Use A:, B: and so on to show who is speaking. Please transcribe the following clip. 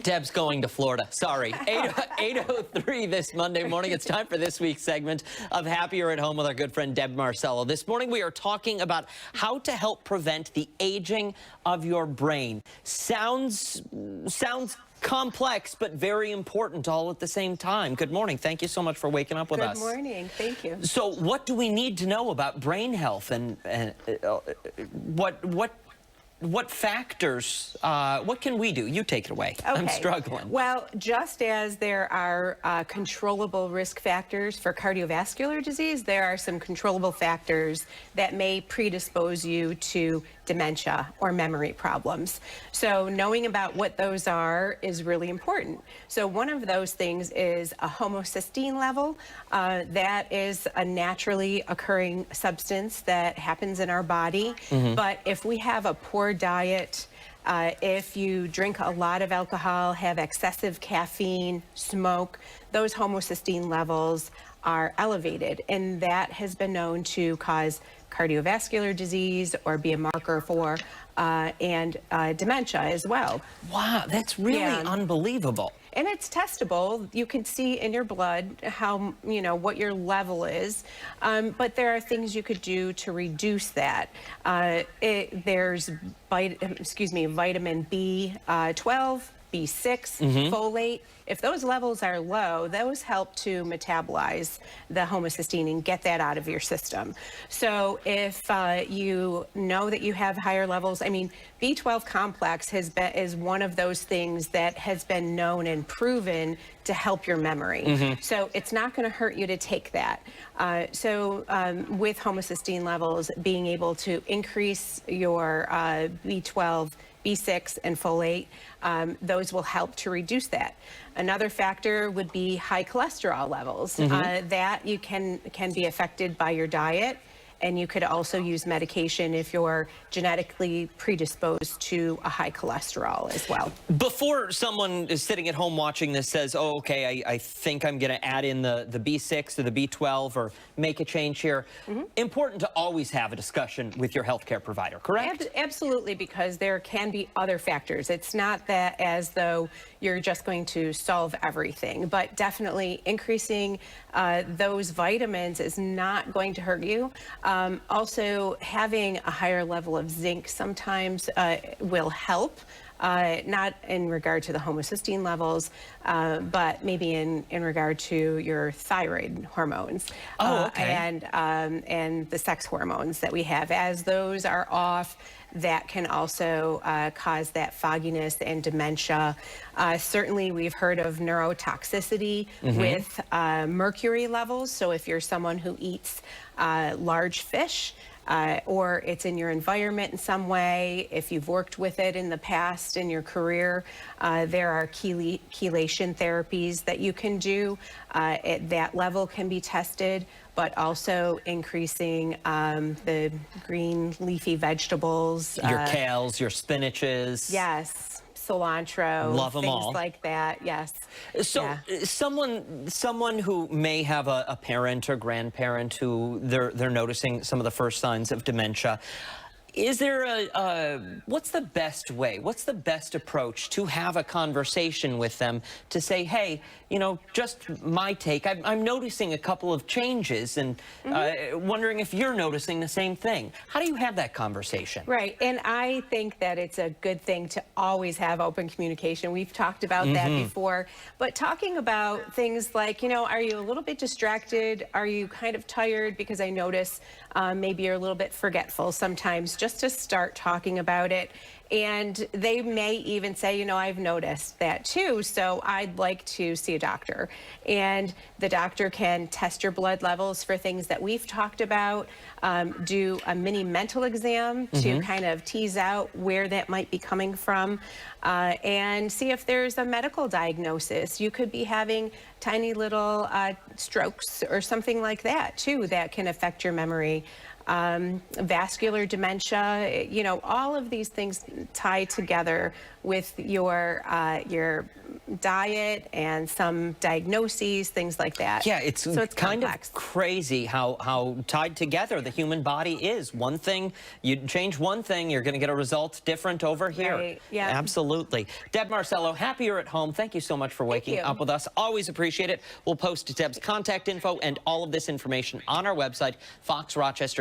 A: Deb's going to Florida. Sorry. 8:03 this Monday morning. It's time for this week's segment of Happier at Home with our good friend Deb Marcello. This morning we are talking about how to help prevent the aging of your brain. Sounds complex, but very important all at the same time. Good morning. Thank you so much for waking up with us.
B: Good morning. Thank you.
A: So what do we need to know about brain health and what factors, what can we do? You take it away. Okay. I'm struggling.
B: Well, just as there are controllable risk factors for cardiovascular disease, there are some controllable factors that may predispose you to dementia or memory problems. So knowing about what those are is really important. So one of those things is a homocysteine level. That is a naturally occurring substance that happens in our body. But if we have a poor diet, if you drink a lot of alcohol, have excessive caffeine, smoke, those homocysteine levels are elevated, and that has been known to cause cardiovascular disease or be a marker for dementia as well.
A: Wow, that's really unbelievable.
B: And it's testable. You can see in your blood how, what your level is. But there are things you could do to reduce that. There's vitamin B12, B6, folate. If those levels are low, those help to metabolize the homocysteine and get that out of your system. So if you know that you have higher levels, B12 complex is one of those things that has been known and proven to help your memory. So it's not going to hurt you to take that. With homocysteine levels, being able to increase your B12, B6 and folate, those will help to reduce that. Another factor would be high cholesterol levels. That you can be affected by your diet, and you could also use medication if you're genetically predisposed to a high cholesterol as well.
A: Before someone is sitting at home watching this says, oh, okay, I think I'm going to add in the B6 or the B12 or make a change here, important to always have a discussion with your healthcare provider, correct?
B: Absolutely, because there can be other factors. It's not that as though you're just going to solve everything, but definitely increasing those vitamins is not going to hurt you. Also, having a higher level of zinc sometimes will help, not in regard to the homocysteine levels, but maybe in regard to your thyroid hormones. And the sex hormones that we have. As those are off, that can also cause that fogginess and dementia. Certainly, we've heard of neurotoxicity with mercury levels. So if you're someone who eats large fish, or it's in your environment in some way, if you've worked with it in the past in your career, there are chelation therapies that you can do. At that level can be tested, but also increasing the green leafy vegetables.
A: Your kales, your spinaches.
B: Yes. Cilantro,
A: love them all.
B: Things like that, yes.
A: So someone who may have a parent or grandparent who they're noticing some of the first signs of dementia, is there what's the best way, what's the best approach to have a conversation with them to say, hey, just my take, I'm noticing a couple of changes and wondering if you're noticing the same thing. How do you have that conversation?
B: Right, and I think that it's a good thing to always have open communication. We've talked about that before, but talking about things like, are you a little bit distracted? Are you kind of tired? Because I notice maybe you're a little bit forgetful sometimes, just to start talking about it. And they may even say, I've noticed that too, so I'd like to see a doctor. And the doctor can test your blood levels for things that we've talked about, do a mini mental exam to kind of tease out where that might be coming from, and see if there's a medical diagnosis. You could be having tiny little strokes or something like that too that can affect your memory. vascular dementia, you know, all of these things tie together with your diet and some diagnoses, things like that.
A: Yeah, it's
B: so it's
A: kind
B: complex.
A: of crazy how tied together the human body is. One thing, you change one thing, you're going to get a result different over here.
B: Right, yeah.
A: Absolutely. Deb Marcello, happy you're at home. Thank you so much for waking
B: you.
A: up with us. Always appreciate it. We'll post Deb's contact info and all of this information on our website, Fox Rochester.